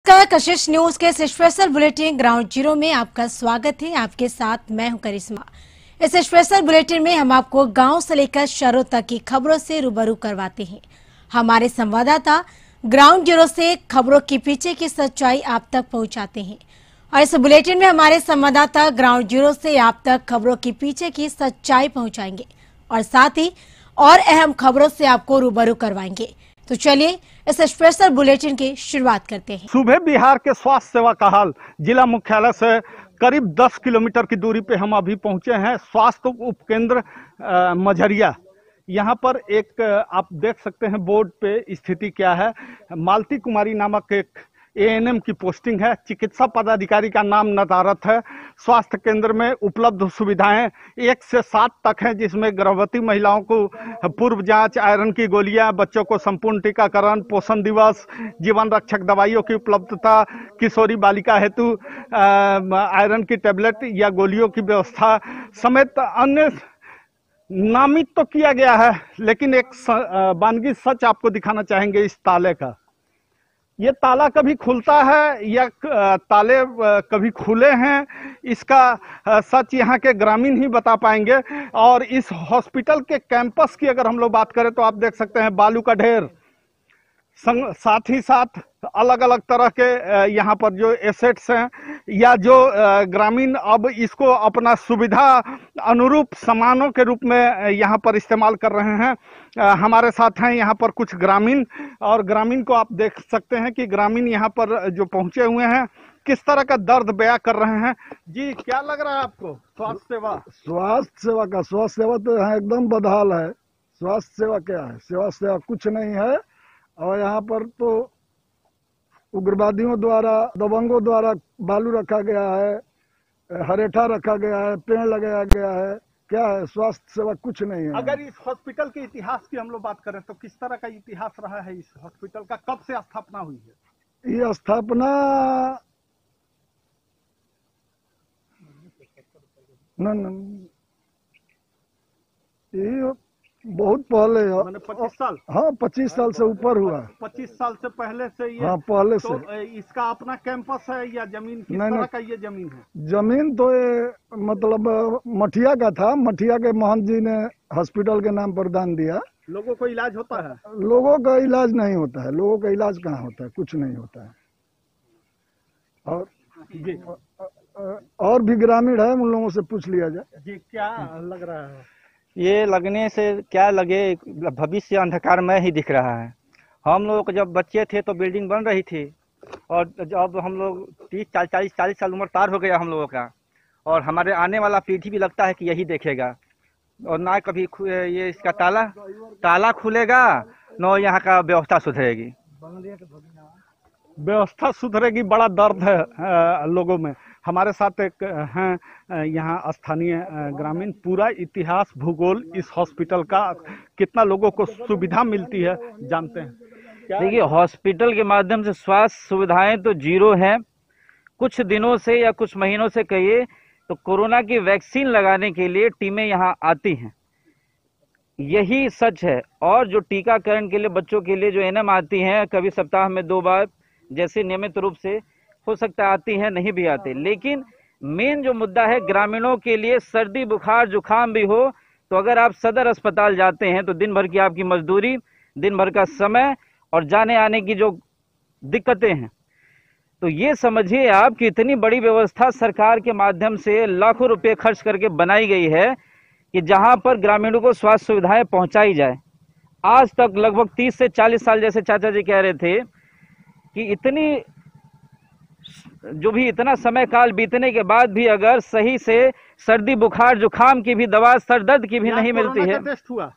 नमस्कार, कशिश न्यूज के special bulletin ground zero में आपका स्वागत है। आपके साथ मैं हूं करिश्मा। इस स्पेशल बुलेटिन में हम आपको गांव से लेकर शहरों तक की खबरों से रूबरू करवाते हैं। हमारे संवाददाता ग्राउंड जीरो से खबरों के पीछे की सच्चाई आप तक पहुंचाते हैं और इस बुलेटिन में हमारे संवाददाता ग्राउंड जीरो से आप तक खबरों के पीछे की सच्चाई पहुंचाएंगे और साथ ही और अहम खबरों से आपको रूबरू करवाएंगे। तो चलिए इस स्पेशल बुलेटिन की शुरुआत करते हैं। सुबह बिहार के स्वास्थ्य सेवा का हाल। जिला मुख्यालय से करीब 10 किलोमीटर की दूरी पे हम अभी पहुंचे हैं। स्वास्थ्य उपकेंद्र मझरिया, यहाँ पर एक आप देख सकते हैं बोर्ड पे स्थिति क्या है। मालती कुमारी नामक एक एएनएम की पोस्टिंग है। चिकित्सा पदाधिकारी का नाम नदारत है। स्वास्थ्य केंद्र में उपलब्ध सुविधाएं 1 से 7 तक हैं, जिसमें गर्भवती महिलाओं को पूर्व जांच, आयरन की गोलियां, बच्चों को संपूर्ण टीकाकरण, पोषण दिवस, जीवन रक्षक दवाइयों की उपलब्धता, किशोरी बालिका हेतु आयरन की टेबलेट या गोलियों की व्यवस्था समेत अन्य नामित तो किया गया है। लेकिन एक वानगी सच आपको दिखाना चाहेंगे इस ताले का। ये ताला कभी खुलता है या ताले कभी खुले हैं, इसका सच यहाँ के ग्रामीण ही बता पाएंगे। और इस हॉस्पिटल के कैंपस की अगर हम लोग बात करें तो आप देख सकते हैं बालू का ढेर, साथ ही साथ अलग अलग तरह के यहाँ पर जो एसेट्स हैं या जो ग्रामीण अब इसको अपना सुविधा अनुरूप सामानों के रूप में यहाँ पर इस्तेमाल कर रहे हैं। हमारे साथ हैं यहाँ पर कुछ ग्रामीण, और ग्रामीण को आप देख सकते हैं कि ग्रामीण यहाँ पर जो पहुंचे हुए हैं किस तरह का दर्द बयां कर रहे हैं। जी, क्या लग रहा है आपको? स्वास्थ्य सेवा का स्वास्थ्य सेवा तो यहाँ एकदम बदहाल है। स्वास्थ्य सेवा क्या है? स्वास्थ्य सेवा कुछ नहीं है। और यहाँ पर तो उग्रवादियों द्वारा, दबंगों द्वारा बालू रखा गया है, हरेठा रखा गया है, पेड़ लगाया गया है। क्या है? स्वास्थ्य सेवा कुछ नहीं है। अगर इस हॉस्पिटल के इतिहास की हम लोग बात करें तो किस तरह का इतिहास रहा है इस हॉस्पिटल का? कब से स्थापना हुई है? ये स्थापना ये बहुत पहले है। मैंने 25 साल? हाँ, 25 साल से ऊपर हुआ। 25 साल से पहले से ये? हाँ, पहले तो से। इसका अपना कैंपस है या जमीन? किस तरह का ये जमीन है? जमीन तो ये मतलब मठिया का था। मठिया के महंत जी ने हॉस्पिटल के नाम पर दान दिया। लोगों को इलाज होता है? लोगों का इलाज नहीं होता है। लोगों का इलाज कहाँ होता है? कुछ नहीं होता है। और भी ग्रामीण है, उन लोगों से पूछ लिया जाए। जी, क्या लग रहा है? ये लगने से क्या लगे, भविष्य अंधकारमय ही दिख रहा है। हम लोग जब बच्चे थे तो बिल्डिंग बन रही थी, और जब हम लोग 30-40 साल उम्र पार हो गया हम लोगों का, और हमारे आने वाला पीढ़ी भी लगता है कि यही देखेगा। और ना कभी ये इसका ताला खुलेगा, न यहाँ का व्यवस्था सुधरेगी। व्यवस्था सुधरेगी, बड़ा दर्द है लोगों में। हमारे साथ एक हैं यहाँ स्थानीय ग्रामीण। पूरा इतिहास, भूगोल इस हॉस्पिटल का, कितना लोगों को सुविधा मिलती है जानते हैं? देखिए, हॉस्पिटल के माध्यम से स्वास्थ्य सुविधाएं तो जीरो हैं। कुछ दिनों से या कुछ महीनों से कहिए तो कोरोना की वैक्सीन लगाने के लिए टीमें यहाँ आती हैं, यही सच है। और जो टीकाकरण के लिए बच्चों के लिए जो एएनएम आती हैं, कभी सप्ताह में 2 बार जैसे नियमित रूप से हो सकता है आती है, नहीं भी आती। लेकिन मेन जो मुद्दा है, ग्रामीणों के लिए सर्दी बुखार जुखाम भी हो तो अगर आप सदर अस्पताल जाते हैं तो दिन भर की आपकी मजदूरी, दिन भर का समय और जाने आने की जो दिक्कतें हैं, तो ये समझिए आप कि इतनी बड़ी व्यवस्था सरकार के माध्यम से लाखों रुपए खर्च करके बनाई गई है कि जहां पर ग्रामीणों को स्वास्थ्य सुविधाएं पहुंचाई जाए। आज तक लगभग 30 से 40 साल, जैसे चाचा जी कह रहे थे, कि इतना समय काल बीतने के बाद भी अगर सही से सर्दी बुखार जुखाम की भी दवा, सर दर्द की भी नहीं मिलती है। टेस्ट हुआ?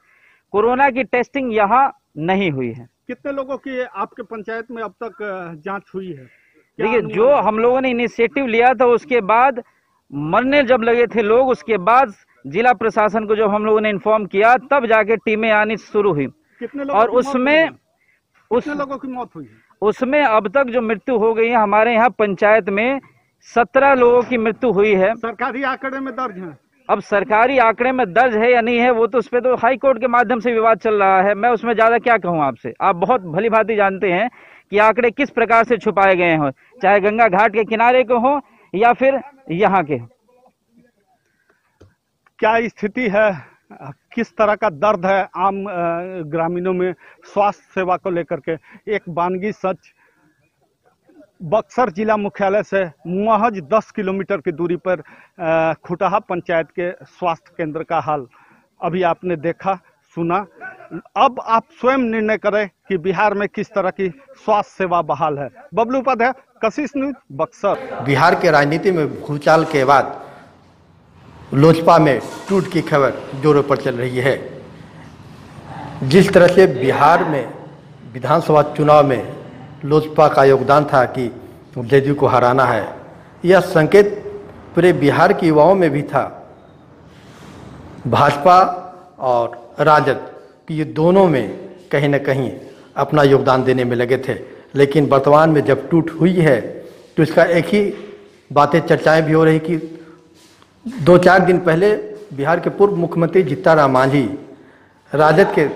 कोरोना की टेस्टिंग यहाँ नहीं हुई है। कितने लोगों की आपके पंचायत में अब तक जांच हुई है? देखिए, जो हम लोगों ने इनिशिएटिव लिया था उसके बाद मरने जब लगे थे लोग, उसके बाद जिला प्रशासन को जब हम लोगों ने इन्फॉर्म किया तब जाके टीमें आनी शुरू हुई। कितने और उसमें लोगों की मौत हुई है? उसमें अब तक जो मृत्यु हो गई है हमारे यहाँ पंचायत में 17 लोगों की मृत्यु हुई है। सरकारी आंकड़े में दर्ज है। अब सरकारी आंकड़े में दर्ज है या नहीं है वो तो उस पर तो हाई कोर्ट के माध्यम से विवाद चल रहा है। मैं उसमें ज्यादा क्या कहूँ आपसे। आप बहुत भली भांति जानते हैं कि आंकड़े किस प्रकार से छुपाए गए हों, चाहे गंगा घाट के किनारे के हो या फिर यहाँ के। क्या स्थिति है, किस तरह का दर्द है आम ग्रामीणों में स्वास्थ्य सेवा को लेकर के। एक बानगी सच, बक्सर जिला मुख्यालय से महज 10 किलोमीटर की दूरी पर खुटहा पंचायत के स्वास्थ्य केंद्र का हाल अभी आपने देखा सुना। अब आप स्वयं निर्णय करें कि बिहार में किस तरह की स्वास्थ्य सेवा बहाल है। बबलू उपाध्याय, कशिश न्यूज, बक्सर। बिहार के राजनीति में भूचाल के बाद लोजपा में टूट की खबर जोरों पर चल रही है। जिस तरह से बिहार में विधानसभा चुनाव में लोजपा का योगदान था कि जदयू को हराना है, यह संकेत पूरे बिहार के युवाओं में भी था। भाजपा और राजद कि ये दोनों में कहीं न कहीं अपना योगदान देने में लगे थे, लेकिन वर्तमान में जब टूट हुई है तो इसका एक ही बातें चर्चाएं भी हो रही कि 2-4 दिन पहले बिहार के पूर्व मुख्यमंत्री जीतनराम मांझी राजद के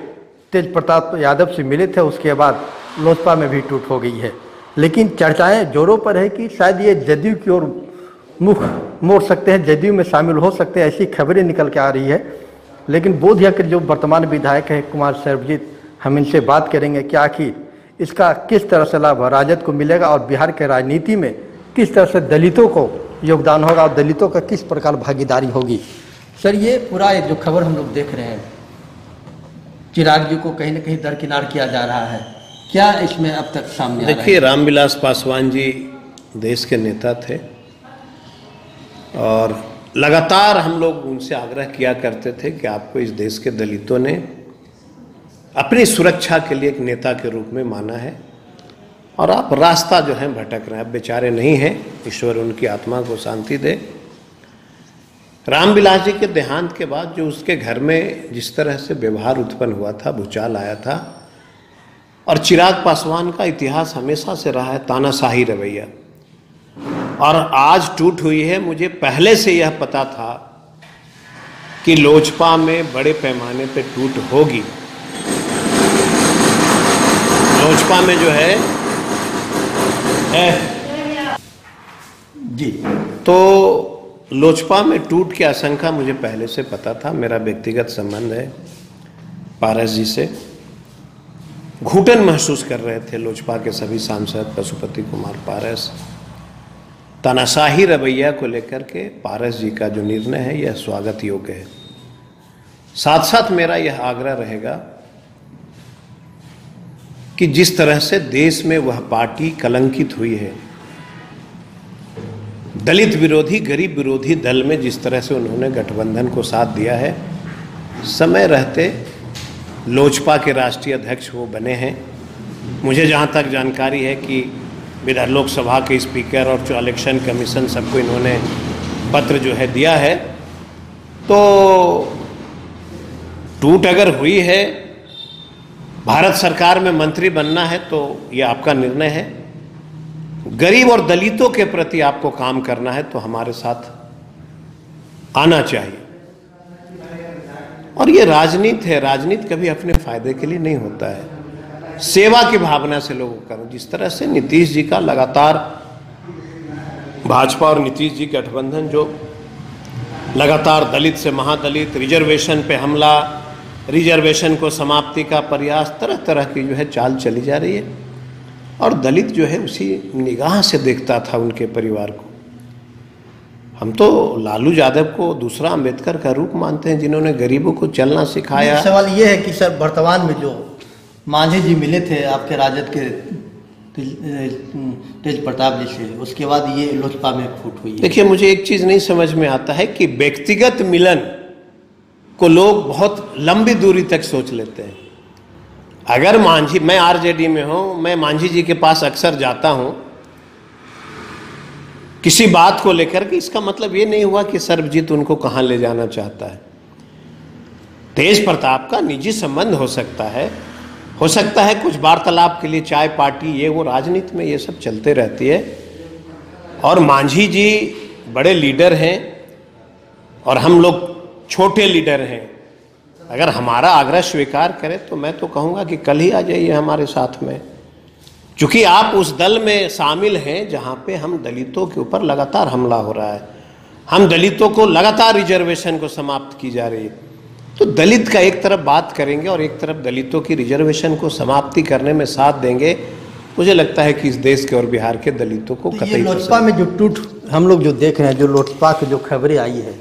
तेज प्रताप यादव से मिले थे, उसके बाद लोजपा में भी टूट हो गई है। लेकिन चर्चाएं जोरों पर है कि शायद ये जदयू की ओर मुख मोड़ सकते हैं, जदयू में शामिल हो सकते हैं, ऐसी खबरें निकल के आ रही है। लेकिन बोधिया के जो वर्तमान विधायक है कुमार सर्वजीत, हम इनसे बात करेंगे कि आखिर इसका किस तरह से लाभ राजद को मिलेगा और बिहार के राजनीति में किस तरह से दलितों को योगदान होगा और दलितों का किस प्रकार भागीदारी होगी। सर, ये पूरा जो खबर हम लोग देख रहे हैं, चिराग जी को कहीं न कहीं दरकिनार किया जा रहा है, क्या इसमें अब तक सामने आ रहा है? देखिए, रामविलास पासवान जी देश के नेता थे और लगातार हम लोग उनसे आग्रह किया करते थे कि आपको इस देश के दलितों ने अपनी सुरक्षा के लिए एक नेता के रूप में माना है और आप रास्ता जो है भटक रहे हैं। अब बेचारे नहीं हैं, ईश्वर उनकी आत्मा को शांति दे। रामविलास जी के देहांत के बाद जो उसके घर में जिस तरह से व्यवहार उत्पन्न हुआ था, भूचाल आया था, और चिराग पासवान का इतिहास हमेशा से रहा है तानाशाही रवैया, और आज टूट हुई है। मुझे पहले से यह पता था कि लोजपा में बड़े पैमाने पे टूट होगी। लोजपा में जो है जी, तो लोजपा में टूट की आशंका मुझे पहले से पता था। मेरा व्यक्तिगत संबंध है पारस जी से। घुटन महसूस कर रहे थे लोजपा के सभी सांसद, पशुपति कुमार पारस। तानाशाही रवैया को लेकर के पारस जी का जो निर्णय है यह स्वागत योग्य है। साथ साथ मेरा यह आग्रह रहेगा कि जिस तरह से देश में वह पार्टी कलंकित हुई है, दलित विरोधी, गरीब विरोधी दल में जिस तरह से उन्होंने गठबंधन को साथ दिया है, समय रहते लोजपा के राष्ट्रीय अध्यक्ष वो बने हैं। मुझे जहाँ तक जानकारी है कि विधान लोकसभा के स्पीकर और जो इलेक्शन कमीशन सबको इन्होंने पत्र जो है दिया है। तो टूट अगर हुई है, भारत सरकार में मंत्री बनना है तो ये आपका निर्णय है। गरीब और दलितों के प्रति आपको काम करना है तो हमारे साथ आना चाहिए। और ये राजनीति है, राजनीति कभी अपने फायदे के लिए नहीं होता है, सेवा की भावना से लोगों को करो। जिस तरह से नीतीश जी का लगातार भाजपा और नीतीश जी गठबंधन जो लगातार दलित से महादलित, रिजर्वेशन पे हमला, रिजर्वेशन को समाप्ति का प्रयास, तरह तरह की जो है चाल चली जा रही है और दलित जो है उसी निगाह से देखता था उनके परिवार को। हम तो लालू यादव को दूसरा अंबेडकर का रूप मानते हैं जिन्होंने गरीबों को चलना सिखाया। सवाल ये है कि सर, वर्तमान में जो मांझी जी मिले थे आपके राजद के तेज प्रताप जी से, उसके बाद ये लोजपा में फूट हुई है। देखिए, मुझे एक चीज नहीं समझ में आता है कि व्यक्तिगत मिलन को लोग बहुत लंबी दूरी तक सोच लेते हैं। अगर मांझी, मैं आरजेडी में हूं, मैं मांझी जी के पास अक्सर जाता हूं किसी बात को लेकर के, इसका मतलब ये नहीं हुआ कि सर्वजीत उनको कहां ले जाना चाहता है। तेज प्रताप का निजी संबंध हो सकता है कुछ वार्तालाप के लिए चाय पार्टी, ये वो, राजनीति में ये सब चलते रहती है। और मांझी जी बड़े लीडर हैं और हम लोग छोटे लीडर हैं। अगर हमारा आग्रह स्वीकार करें तो मैं तो कहूँगा कि कल ही आ जाइए हमारे साथ में। चूंकि आप उस दल में शामिल हैं जहां पे हम दलितों के ऊपर लगातार हमला हो रहा है, हम दलितों को लगातार रिजर्वेशन को समाप्त की जा रही है, तो दलित का एक तरफ बात करेंगे और एक तरफ दलितों की रिजर्वेशन को समाप्ति करने में साथ देंगे, मुझे लगता है कि इस देश के और बिहार के दलितों को तो कतई ये लोजपा में जो टूट हम लोग जो देख रहे हैं, जो लोजपा की जो खबरें आई है,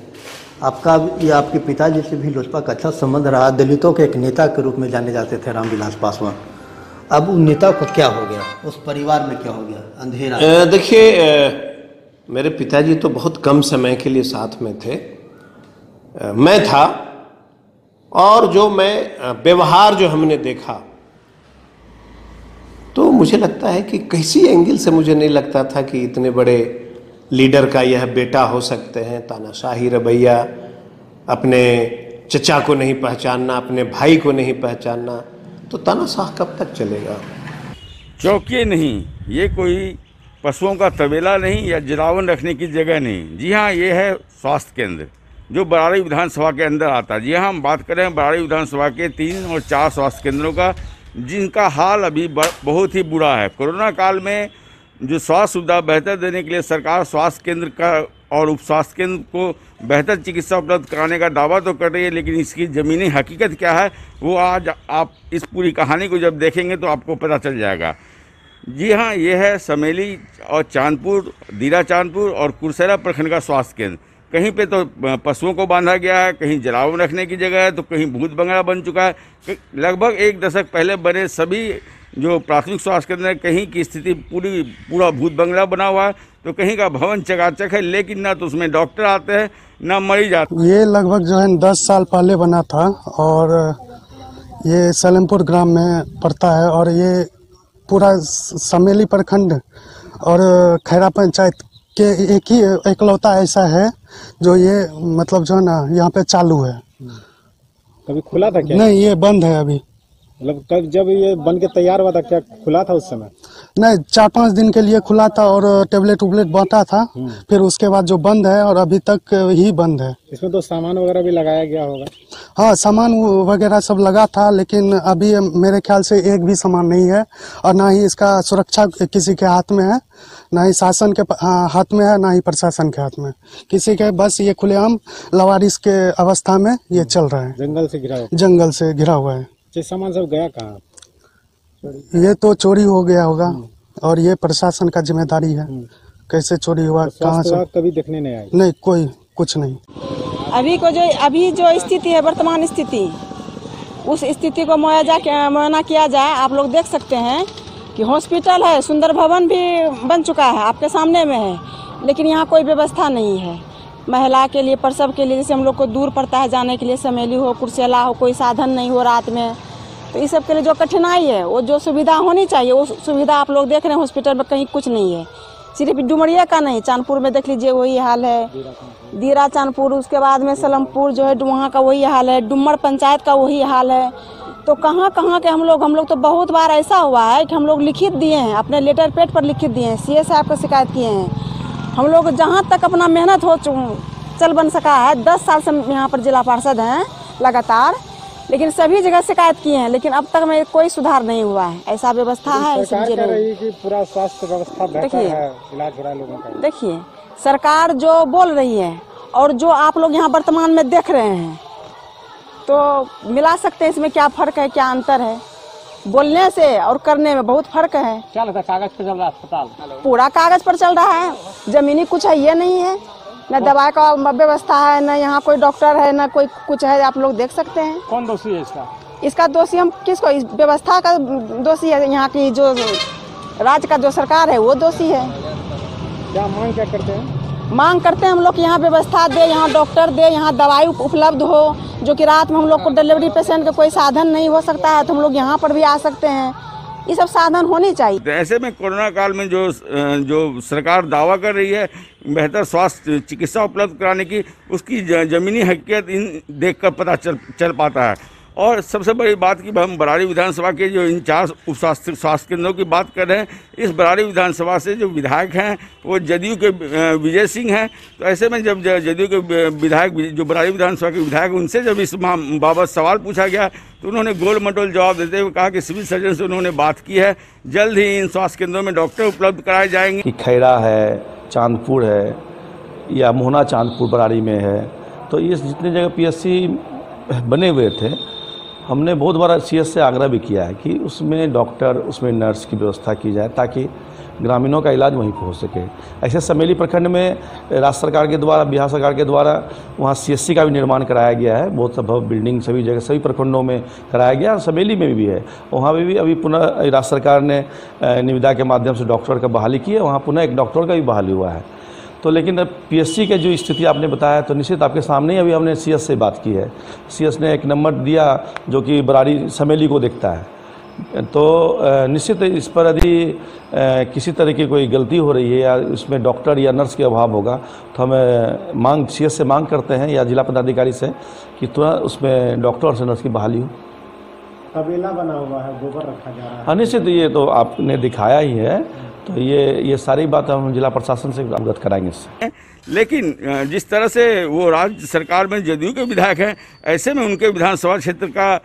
आपका ये आपके पिताजी से भी लोजपा का अच्छा संबंध रहा, दलितों के एक नेता के रूप में जाने जाते थे रामविलास पासवान, अब उन नेता को क्या हो गया, उस परिवार में क्या हो गया, अंधेरा? देखिए, मेरे पिताजी तो बहुत कम समय के लिए साथ में थे, मैं था, और जो मैं व्यवहार जो हमने देखा तो मुझे लगता है कि किसी एंगल से मुझे नहीं लगता था कि इतने बड़े लीडर का यह बेटा हो सकते हैं। तानाशाही रवैया, अपने चचा को नहीं पहचानना, अपने भाई को नहीं पहचानना, तो तानाशाह कब तक चलेगा? चौकी नहीं, ये कोई पशुओं का तबेला नहीं या जलावन रखने की जगह नहीं। जी हाँ, ये है स्वास्थ्य केंद्र जो बराड़ी विधानसभा के अंदर आता है। जी हाँ, हम बात करें बराड़ी विधानसभा के 3 और 4 स्वास्थ्य केंद्रों का, जिनका हाल अभी बहुत ही बुरा है। कोरोना काल में जो स्वास्थ्य सुविधा बेहतर देने के लिए सरकार स्वास्थ्य केंद्र का और उप स्वास्थ्य केंद्र को बेहतर चिकित्सा उपलब्ध कराने का दावा तो कर रही है, लेकिन इसकी ज़मीनी हकीकत क्या है वो आज आप इस पूरी कहानी को जब देखेंगे तो आपको पता चल जाएगा। जी हाँ, ये है समेली और चांदपुर, दीरा चांदपुर और कुरसेला प्रखंड का स्वास्थ्य केंद्र। कहीं पे तो पशुओं को बांधा गया है, कहीं जलावन रखने की जगह है, तो कहीं भूत बंगला बन चुका है। लगभग 1 दशक पहले बने सभी जो प्राथमिक स्वास्थ्य केंद्र है, कहीं की स्थिति पूरा भूत बंगला बना हुआ है, तो कहीं का भवन चकाचक है, लेकिन ना तो उसमें डॉक्टर आते हैं ना मरीज आते हैं। ये लगभग जो है 10 साल पहले बना था और ये सलेमपुर ग्राम में पड़ता है और ये पूरा समेली प्रखंड और खैरा पंचायत के एक ही एकलौता ऐसा है जो ये मतलब जो है ना यहाँ पे चालू है। कभी खुला था क्या? नहीं, ये बंद है अभी। मतलब कब जब ये बन के तैयार हुआ था क्या खुला था उस समय? नहीं, 4-5 दिन के लिए खुला था और टेबलेट उबलेट बांटा था, फिर उसके बाद जो बंद है और अभी तक ही बंद है। इसमें तो सामान वगैरह भी लगाया गया होगा? हाँ, सामान वगैरह सब लगा था, लेकिन अभी मेरे ख्याल से एक भी सामान नहीं है और ना ही इसका सुरक्षा किसी के हाथ में है, ना ही शासन के हाथ में है, ना ही प्रशासन के हाथ में, किसी के। बस ये खुलेआम लवारिस के अवस्था में ये चल रहा है। जंगल से घिरा हुआ है। सामान सब गया कहाँ? ये तो चोरी हो गया होगा और ये प्रशासन का जिम्मेदारी है, कैसे चोरी हुआ, कहाँ से। कभी देखने नहीं आए? नहीं, कोई कुछ नहीं। अभी जो स्थिति है, वर्तमान स्थिति, उस स्थिति को मुआयना किया जाए। आप लोग देख सकते हैं कि हॉस्पिटल है, सुंदर भवन भी बन चुका है, आपके सामने में है, लेकिन यहाँ कोई व्यवस्था नहीं है महिला के लिए, प्रसव के लिए। जैसे हम लोग को दूर पड़ता है जाने के लिए, समेली हो, कुरसेला हो, कोई साधन नहीं हो रात में, तो इस सब के लिए जो कठिनाई है, वो जो सुविधा होनी चाहिए वो सुविधा आप लोग देख रहे हैं हॉस्पिटल में कहीं कुछ नहीं है। सिर्फ डुमरिया का नहीं, चांदपुर में देख लीजिए वही हाल है, दीरा चांदपुर, उसके बाद में सलेमपुर जो है वहाँ का वही हाल है, डुमर पंचायत का वही हाल है। तो कहाँ कहाँ के हम लोग तो बहुत बार ऐसा हुआ है कि हम लोग लिखित दिए हैं, अपने लेटर पैड पर लिखित दिए हैं, सीए साहब को शिकायत किए हैं। हम लोग जहाँ तक अपना मेहनत हो चल बन सका है, 10 साल से यहाँ पर जिला पार्षद हैं लगातार, लेकिन सभी जगह शिकायत किए हैं, लेकिन अब तक में कोई सुधार नहीं हुआ है। ऐसा व्यवस्था है कि पूरा स्वास्थ्य व्यवस्था बेहतर है, इलाज हो रहा है लोगों का। देखिए, सरकार जो बोल रही है और जो आप लोग यहाँ वर्तमान में देख रहे हैं, तो मिला सकते हैं इसमें क्या फर्क है, क्या अंतर है। बोलने से और करने में बहुत फर्क है। क्या लगता है कागज पर चल रहा है अस्पताल? पूरा कागज पर चल रहा है, जमीनी कुछ है ये नहीं है, न दवाई का व्यवस्था है, न यहाँ कोई डॉक्टर है, न कोई कुछ है। आप लोग देख सकते हैं। कौन दोषी है इसका दोषी हम किसको, इस व्यवस्था का दोषी है, यहाँ की जो राज्य का जो सरकार है वो दोषी है। क्या मांग क्या करते हैं? मांग करते हैं हम लोग यहाँ व्यवस्था दे, यहाँ डॉक्टर दे, यहाँ दवाई उपलब्ध हो, जो कि रात में हम लोग को डिलीवरी पेशेंट का कोई साधन नहीं हो सकता है तो हम लोग यहाँ पर भी आ सकते हैं। ये सब साधन होने चाहिए। तो ऐसे में कोरोना काल में जो सरकार दावा कर रही है बेहतर स्वास्थ्य चिकित्सा उपलब्ध कराने की, उसकी जमीनी हकीकत इन देखकर पता चल पाता है। और सबसे बड़ी बात कि हम बरारी विधानसभा के जो इंचार्ज उप स्वास्थ्य केंद्रों की बात कर रहे हैं, इस बरारी विधानसभा से जो विधायक हैं वो जदयू के विजय सिंह हैं। तो ऐसे में जब जदयू के विधायक जो बरारी विधानसभा के विधायक उनसे जब इस बाबत सवाल पूछा गया तो उन्होंने गोल मटोल जवाब देते हुए कहा कि सिविल सर्जन से उन्होंने बात की है, जल्द ही इन स्वास्थ्य केंद्रों में डॉक्टर उपलब्ध कराए जाएंगे। कि खैरा है, चांदपुर है या मोहना चांदपुर बरारी में है, तो ये जितने जगह पीएससी बने हुए थे हमने बहुत बार सीएस से आग्रह भी किया है कि उसमें डॉक्टर, उसमें नर्स की व्यवस्था की जाए ताकि ग्रामीणों का इलाज वहीं पर हो सके। ऐसे समेली प्रखंड में राज्य सरकार के द्वारा, बिहार सरकार के द्वारा वहाँ सीएससी का भी निर्माण कराया गया है। बहुत सब बिल्डिंग सभी जगह, सभी प्रखंडों में कराया गया और समेली में भी है। वहाँ पे भी अभी पुनः राज्य सरकार ने निविदा के माध्यम से डॉक्टर का बहाली की है, वहाँ पुनः एक डॉक्टर का भी बहाली हुआ है। तो लेकिन पीएससी के जो स्थिति आपने बताया तो निश्चित आपके सामने ही अभी हमने सीएस से बात की है। सीएस ने एक नंबर दिया जो कि बरारी समेली को देखता है। तो निश्चित इस पर यदि किसी तरह की कोई गलती हो रही है या इसमें डॉक्टर या नर्स के अभाव होगा तो हमें सीएस से मांग करते हैं या जिला पदाधिकारी से कि तुरंत उसमें डॉक्टर और नर्स की बहाली हो। तबेला बना हुआ है, गोबर रखा जा रहा है। हाँ निश्चित, ये तो आपने दिखाया ही है, तो ये सारी बात हम जिला प्रशासन से अवगत कराएंगे इससे। लेकिन जिस तरह से वो राज्य सरकार में जदयू के विधायक हैं, ऐसे में उनके विधानसभा क्षेत्र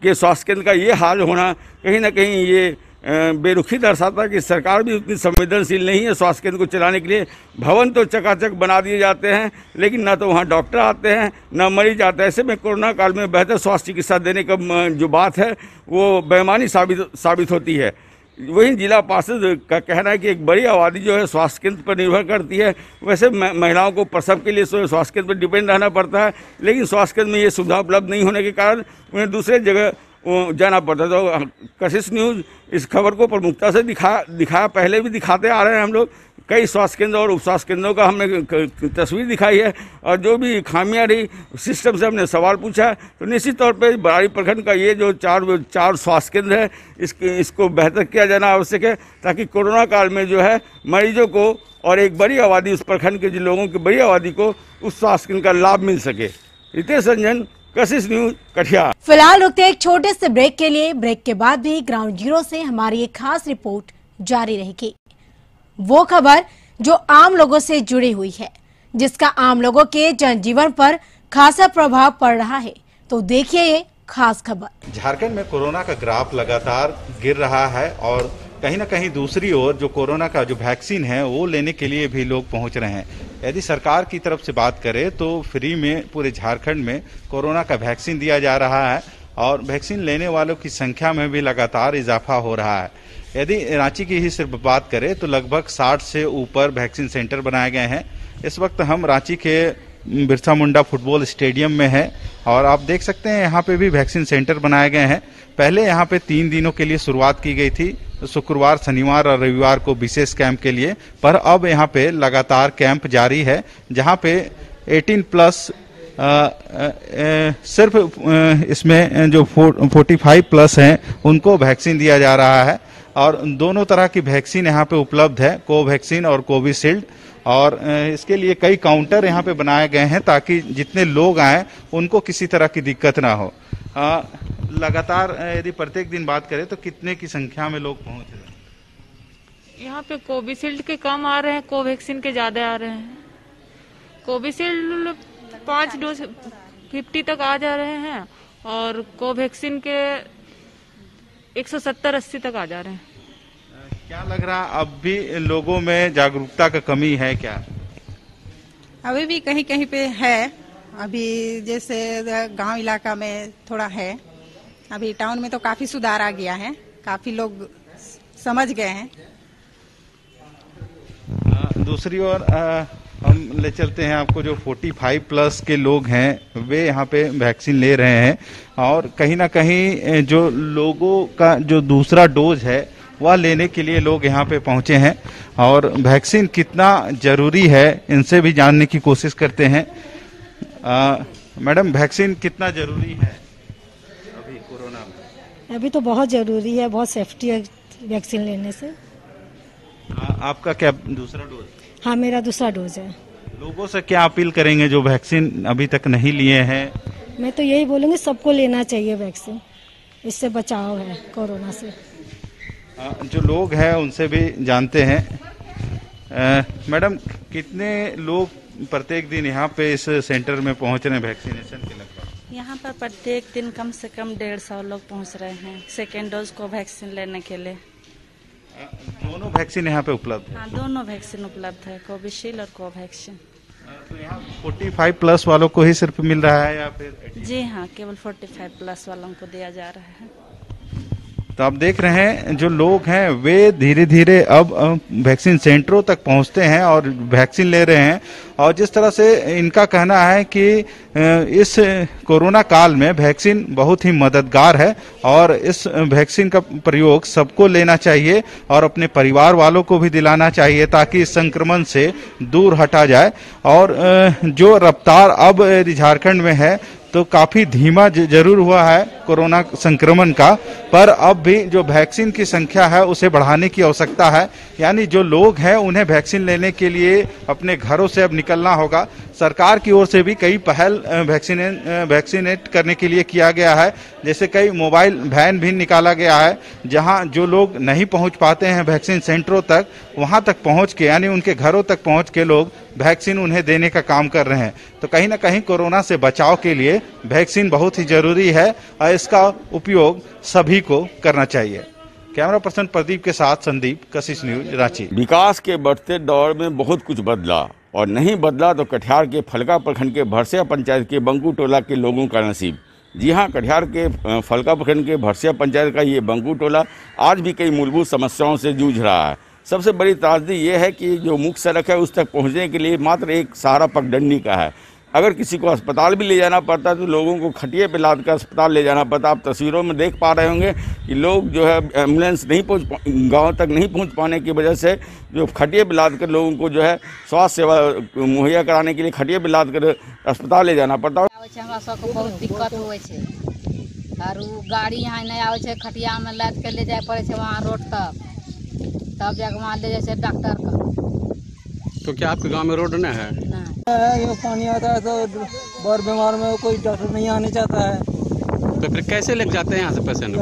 के स्वास्थ्य केंद्र का ये हाल होना कहीं ना कहीं ये बेरुखी दर्शाता है कि सरकार भी उतनी संवेदनशील नहीं है स्वास्थ्य केंद्र को चलाने के लिए। भवन तो चकाचक बना दिए जाते हैं लेकिन ना तो वहाँ डॉक्टर आते हैं ना मरीज आते हैं। ऐसे में कोरोना काल में बेहतर स्वास्थ्य चिकित्सा देने का जो बात है वो बेईमानी साबित होती है। वहीं जिला पार्षद का कहना है कि एक बड़ी आबादी जो है स्वास्थ्य केंद्र पर निर्भर करती है। वैसे महिलाओं को प्रसव के लिए स्वास्थ्य केंद्र पर डिपेंड रहना पड़ता है, लेकिन स्वास्थ्य केंद्र में ये सुविधा उपलब्ध नहीं होने के कारण उन्हें दूसरे जगह जाना पड़ता है। तो कशिश न्यूज़ इस खबर को प्रमुखता से दिखाया, पहले भी दिखाते आ रहे हैं हम लोग। कई स्वास्थ्य केंद्र और उप स्वास्थ्य केंद्रों का हमने तस्वीर दिखाई है और जो भी खामियां रही सिस्टम से हमने सवाल पूछा। तो निश्चित तौर पे बरारी प्रखंड का ये जो चार स्वास्थ्य केंद्र है इसको बेहतर किया जाना आवश्यक है ताकि कोरोना काल में जो है मरीजों को और एक बड़ी आबादी उस प्रखंड के जिन लोगों की बड़ी आबादी को उस स्वास्थ्य केंद्र का लाभ मिल सके। रितेश रंजन, कशिश न्यूज, कटिहार। फिलहाल रुकते एक छोटे से ब्रेक के लिए। ब्रेक के बाद भी ग्राउंड जीरो से हमारी एक खास रिपोर्ट जारी रहेगी। वो खबर जो आम लोगों से जुड़ी हुई है, जिसका आम लोगों के जनजीवन पर खासा प्रभाव पड़ रहा है। तो देखिए ये खास खबर। झारखंड में कोरोना का ग्राफ लगातार गिर रहा है और कहीं ना कहीं दूसरी ओर जो कोरोना का जो वैक्सीन है वो लेने के लिए भी लोग पहुंच रहे हैं। यदि सरकार की तरफ से बात करें तो फ्री में पूरे झारखंड में कोरोना का वैक्सीन दिया जा रहा है और वैक्सीन लेने वालों की संख्या में भी लगातार इजाफा हो रहा है। यदि रांची की ही सिर्फ बात करें तो लगभग 60 से ऊपर वैक्सीन सेंटर बनाए गए हैं। इस वक्त हम रांची के बिरसा मुंडा फुटबॉल स्टेडियम में है और आप देख सकते हैं यहाँ पे भी वैक्सीन सेंटर बनाए गए हैं। पहले यहाँ पे 3 दिनों के लिए शुरुआत की गई थी, शुक्रवार, शनिवार और रविवार को विशेष कैंप के लिए, पर अब यहाँ पे लगातार कैंप जारी है जहाँ पे 18 प्लस सिर्फ इसमें जो 45 प्लस हैं उनको वैक्सीन दिया जा रहा है और दोनों तरह की वैक्सीन यहाँ पे उपलब्ध है, कोवैक्सीन और कोविशील्ड। और इसके लिए कई काउंटर यहाँ पे बनाए गए हैं ताकि जितने लोग आए उनको किसी तरह की दिक्कत ना हो। लगातार यदि प्रत्येक दिन बात करें तो कितने की संख्या में लोग पहुंच रहे हैं? यहाँ पे कोविशील्ड के कम आ रहे हैं, कोवैक्सीन के ज्यादा आ रहे हैं। कोविशील्ड 5 डोज 50 तक आ जा रहे हैं और कोवैक्सीन के 170-80 तक आ जा रहे हैं। क्या लग रहा अब भी लोगों में जागरूकता का कमी है क्या? अभी भी कहीं कहीं पे है। अभी जैसे गांव इलाका में थोड़ा है, अभी टाउन में तो काफी सुधार आ गया है, काफी लोग समझ गए हैं। दूसरी ओर हम ले चलते हैं आपको, जो 45 प्लस के लोग हैं वे यहाँ पे वैक्सीन ले रहे हैं और कहीं ना कहीं जो लोगों का जो दूसरा डोज है वह लेने के लिए लोग यहाँ पे पहुंचे हैं और वैक्सीन कितना जरूरी है इनसे भी जानने की कोशिश करते हैं। मैडम, वैक्सीन कितना जरूरी है अभी कोरोना में? अभी तो बहुत जरूरी है, बहुत सेफ्टी है वैक्सीन लेने से। आपका क्या दूसरा डोज? हाँ, मेरा दूसरा डोज है। लोगों से क्या अपील करेंगे जो वैक्सीन अभी तक नहीं लिए हैं? मैं तो यही बोलूँगी सबको लेना चाहिए वैक्सीन, इससे बचाव है कोरोना से। जो लोग हैं उनसे भी जानते हैं। मैडम, कितने लोग प्रत्येक दिन यहाँ पे इस सेंटर में पहुँच रहे हैं वैक्सीनेशन के लगभग? यहाँ पर प्रत्येक दिन कम से कम 150 लोग पहुँच रहे हैं सेकेंड डोज को वैक्सीन लेने के लिए। दोनों वैक्सीन यहाँ पे उपलब्ध है? हाँ, दोनों वैक्सीन उपलब्ध है, कोविशील्ड और कोवैक्सीन। तो यहाँ 45 प्लस वालों को ही सिर्फ मिल रहा है या फिर? जी हाँ, केवल 45 प्लस वालों को दिया जा रहा है। तो आप देख रहे हैं जो लोग हैं वे धीरे धीरे अब वैक्सीन सेंटरों तक पहुंचते हैं और वैक्सीन ले रहे हैं। और जिस तरह से इनका कहना है कि इस कोरोना काल में वैक्सीन बहुत ही मददगार है और इस वैक्सीन का प्रयोग सबको लेना चाहिए और अपने परिवार वालों को भी दिलाना चाहिए ताकि इस संक्रमण से दूर हटा जाए। और जो रफ्तार अब झारखंड में है तो काफी धीमा जरूर हुआ है कोरोना संक्रमण का, पर अब भी जो वैक्सीन की संख्या है उसे बढ़ाने की आवश्यकता है। यानी जो लोग हैं उन्हें वैक्सीन लेने के लिए अपने घरों से अब निकलना होगा। सरकार की ओर से भी कई पहल वैक्सीनेट करने के लिए किया गया है, जैसे कई मोबाइल वैन भी निकाला गया है जहां जो लोग नहीं पहुंच पाते हैं वैक्सीन सेंटरों तक, वहां तक पहुंच के यानी उनके घरों तक पहुंच के लोग वैक्सीन उन्हें देने का काम कर रहे हैं। तो कहीं ना कहीं कोरोना से बचाव के लिए वैक्सीन बहुत ही जरूरी है और इसका उपयोग सभी को करना चाहिए। कैमरा पर्सन प्रदीप के साथ संदीप, कशिश न्यूज, रांची। विकास के बढ़ते दौर में बहुत कुछ बदला और नहीं बदला तो कटिहार के फलका प्रखंड के भरसिया पंचायत के बंकू टोला के लोगों का नसीब। जी हाँ, कटिहार के फलका प्रखंड के भरसिया पंचायत का ये बंकू टोला आज भी कई मूलभूत समस्याओं से जूझ रहा है। सबसे बड़ी त्रासदी ये है कि जो मुख्य सड़क है उस तक पहुँचने के लिए मात्र एक सहारा पगडंडी का है। अगर किसी को अस्पताल भी ले जाना पड़ता है तो लोगों को खटिए पे लाद कर अस्पताल ले जाना पड़ता। आप तस्वीरों में देख पा रहे होंगे कि लोग जो है एम्बुलेंस नहीं गांव तक नहीं पहुंच पाने की वजह से जो खटिए पे लाद कर लोगों को जो है स्वास्थ्य सेवा मुहैया कराने के लिए खटिए पे लाद कर अस्पताल ले जाना पड़ता है। हमरा सबको बहुत दिक्कत होइ छै और गाड़ी यहाँ नहीं आवे छै, खटिया में लाद के ले जाए पड़े छै वहाँ रोड तब जाके वहाँ ले जाए छै डॉक्टर का। तो क्या आपके गांव में रोड नहीं है? ये पानी आता है तो बर बीमार में कोई डॉक्टर नहीं आने चाहता है, तो फिर कैसे लेके जाते हैं यहाँ से पेशेंट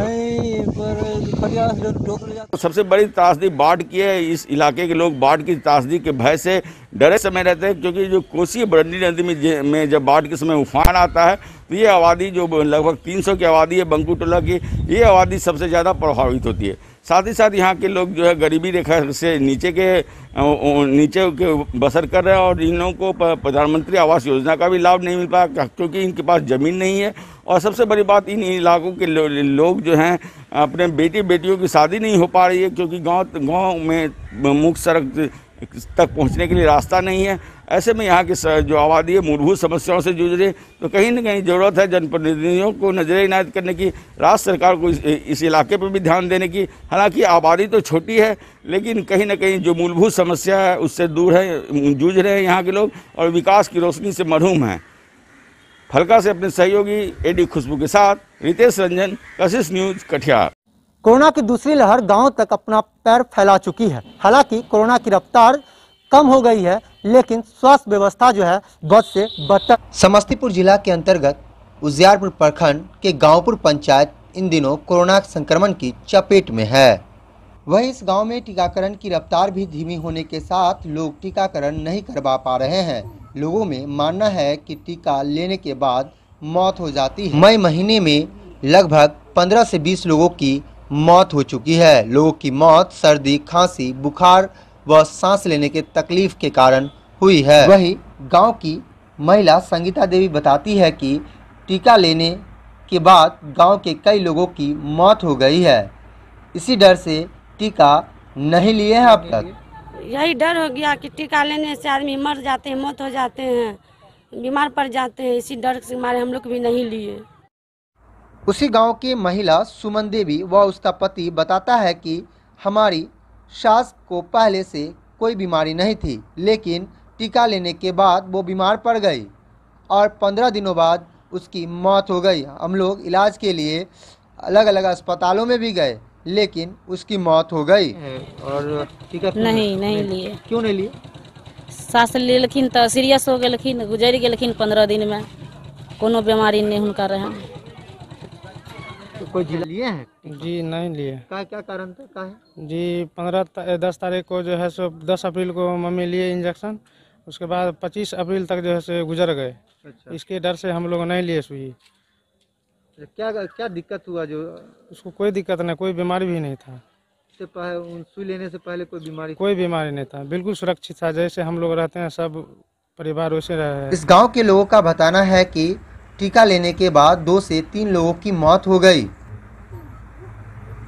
को? सबसे बड़ी त्रासदी बाढ़ की है। इस इलाके के लोग बाढ़ की त्रासदी के भय से डरे समय रहते हैं, क्योंकि जो कोसी बरंडी नदी में जब बाढ़ के समय उफान आता है तो ये आबादी जो लगभग 300 की आबादी है बंकू टोला की, ये आबादी सबसे ज़्यादा प्रभावित होती है। साथ ही साथ यहाँ के लोग जो है गरीबी रेखा से नीचे के बसर कर रहे हैं और इन लोगों को प्रधानमंत्री आवास योजना का भी लाभ नहीं मिल पाया क्योंकि इनके पास ज़मीन नहीं है। और सबसे बड़ी बात, इन इलाकों के लोग जो हैं अपने बेटियों की शादी नहीं हो पा रही है क्योंकि गांव में मुख्य सड़क तक पहुंचने के लिए रास्ता नहीं है। ऐसे में यहाँ की जो आबादी है मूलभूत समस्याओं से जूझ रही है। तो कहीं न कहीं ज़रूरत है जनप्रतिनिधियों को नजर इनायत करने की, राज्य सरकार को इस इलाके पर भी ध्यान देने की। हालांकि आबादी तो छोटी है लेकिन कहीं न कहीं जो मूलभूत समस्या है उससे दूर है, जूझ रहे हैं यहाँ के लोग और विकास की रोशनी से महरूम हैं। फलका से अपने सहयोगी एडी खुशबू के साथ रितेश रंजन, कशिश न्यूज, कटिहार। कोरोना की दूसरी लहर गांव तक अपना पैर फैला चुकी है। हालांकि कोरोना की रफ्तार कम हो गई है लेकिन स्वास्थ्य व्यवस्था जो है बद से बदतर। समस्तीपुर जिला के अंतर्गत उजियारपुर प्रखंड के गांवपुर पंचायत इन दिनों कोरोना संक्रमण की चपेट में है। वहीं इस गांव में टीकाकरण की रफ्तार भी धीमी होने के साथ लोग टीकाकरण नहीं करवा पा रहे हैं। लोगों में मानना है कि टीका लेने के बाद मौत हो जाती है। मई महीने में लगभग 15 से 20 लोगों की मौत हो चुकी है। लोगों की मौत सर्दी, खांसी, बुखार व सांस लेने के तकलीफ के कारण हुई है। वहीं गांव की महिला संगीता देवी बताती है कि टीका लेने के बाद गांव के कई लोगों की मौत हो गई है। इसी डर से टीका नहीं लिए हैं अब तक। यही डर हो गया कि टीका लेने से आदमी मर जाते हैं, मौत हो जाते हैं, बीमार पड़ जाते हैं। इसी डर से हमारे हम लोग भी नहीं लिए। उसी गांव की महिला सुमन देवी व उसका पति बताता है कि हमारी सास को पहले से कोई बीमारी नहीं थी लेकिन टीका लेने के बाद वो बीमार पड़ गई और 15 दिनों बाद उसकी मौत हो गई। हम लोग इलाज के लिए अलग अलग अस्पतालों में भी गए लेकिन उसकी मौत हो गई। और टीका नहीं लिए। क्यों नहीं लिए? सास लेलखिन तो सीरियस हो गए, गुजर गेलखिन 15 दिन में। कोनो बीमारी नहीं उनका रहे। तो कोई जिला लिए हैं? जी नहीं लिए। क्या कारण था? का है जी 10 तारीख को जो है सो 10 अप्रैल को मम्मी लिए इंजेक्शन, उसके बाद 25 अप्रैल तक जो है सो गुजर गए। अच्छा। इसके डर से हम लोग नहीं लिए सुई। क्या दिक्कत हुआ? जो उसको कोई दिक्कत नहीं, कोई बीमारी भी नहीं था। सुई लेने से पहले कोई बीमारी नहीं था, बिल्कुल सुरक्षित था। जैसे हम लोग रहते हैं सब परिवार वैसे रहे हैं। इस गांव के लोगों का बताना है कि टीका लेने के बाद 2 से 3 लोगों की मौत हो गई।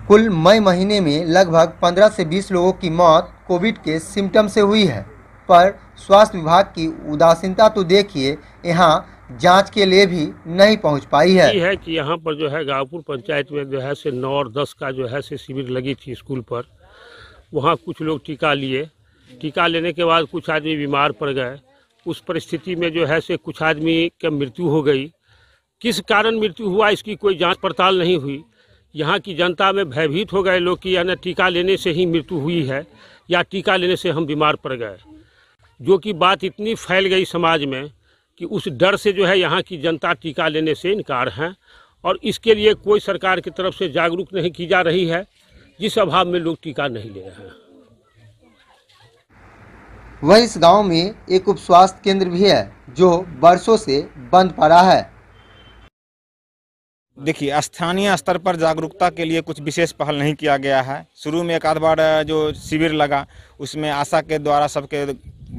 कुल मई महीने में लगभग 15 से 20 लोगों की मौत कोविड के सिम्टम से हुई है। पर स्वास्थ्य विभाग की उदासीनता तो देखिए, यहाँ जांच के लिए भी नहीं पहुंच पाई है। ये है कि यहाँ पर जो है गांवपुर पंचायत में जो है से 9 और 10 का जो है से शिविर लगी थी स्कूल पर। वहाँ कुछ लोग टीका लिए, टीका लेने के बाद कुछ आदमी बीमार पड़ गए। उस परिस्थिति में जो है से कुछ आदमी की मृत्यु हो गई। किस कारण मृत्यु हुआ इसकी कोई जांच पड़ताल नहीं हुई। यहाँ की जनता में भयभीत हो गए लोग कि यानी टीका लेने से ही मृत्यु हुई है या टीका लेने से हम बीमार पड़ गए, जो कि बात इतनी फैल गई समाज में कि उस डर से जो है यहाँ की जनता टीका लेने से इनकार है। और इसके लिए कोई सरकार की तरफ से जागरूक नहीं की जा रही है, जिस अभाव में लोग टीका नहीं ले रहे हैं। वह इस गांव में एक उप स्वास्थ्य केंद्र भी है जो वर्षों से बंद पड़ा है। देखिए, स्थानीय स्तर पर जागरूकता के लिए कुछ विशेष पहल नहीं किया गया है। शुरू में एक आध बार जो शिविर लगा उसमें आशा के द्वारा सबके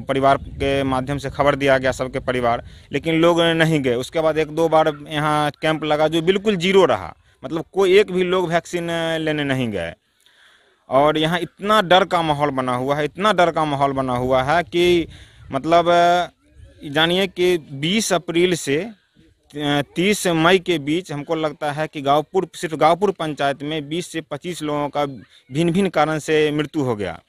परिवार के माध्यम से खबर दिया गया सबके परिवार, लेकिन लोग नहीं गए। उसके बाद 1-2 बार यहाँ कैंप लगा जो बिल्कुल जीरो रहा, मतलब कोई एक भी लोग वैक्सीन लेने नहीं गए। और यहाँ इतना डर का माहौल बना हुआ है, इतना डर का माहौल बना हुआ है कि मतलब जानिए कि 20 अप्रैल से 30 मई के बीच हमको लगता है कि सिर्फ गांवपुर पंचायत में 20 से 25 लोगों का भिन्न भिन्न कारण से मृत्यु हो गया।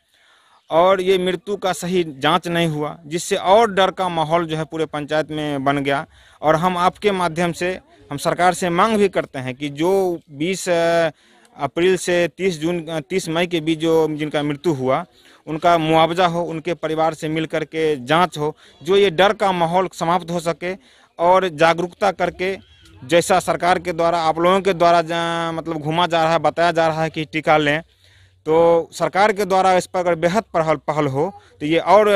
और ये मृत्यु का सही जांच नहीं हुआ, जिससे और डर का माहौल जो है पूरे पंचायत में बन गया। और हम आपके माध्यम से हम सरकार से मांग भी करते हैं कि जो 20 अप्रैल से 30 मई के बीच जो जिनका मृत्यु हुआ उनका मुआवजा हो, उनके परिवार से मिल कर के जाँच हो, जो ये डर का माहौल समाप्त हो सके। और जागरूकता करके जैसा सरकार के द्वारा आप लोगों के द्वारा मतलब घुमा जा रहा है, बताया जा रहा है कि टीका लें, तो सरकार के द्वारा इस पर अगर बेहद पहल हो तो ये और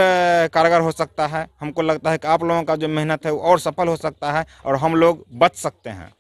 कारगर हो सकता है। हमको लगता है कि आप लोगों का जो मेहनत है वो और सफल हो सकता है और हम लोग बच सकते हैं।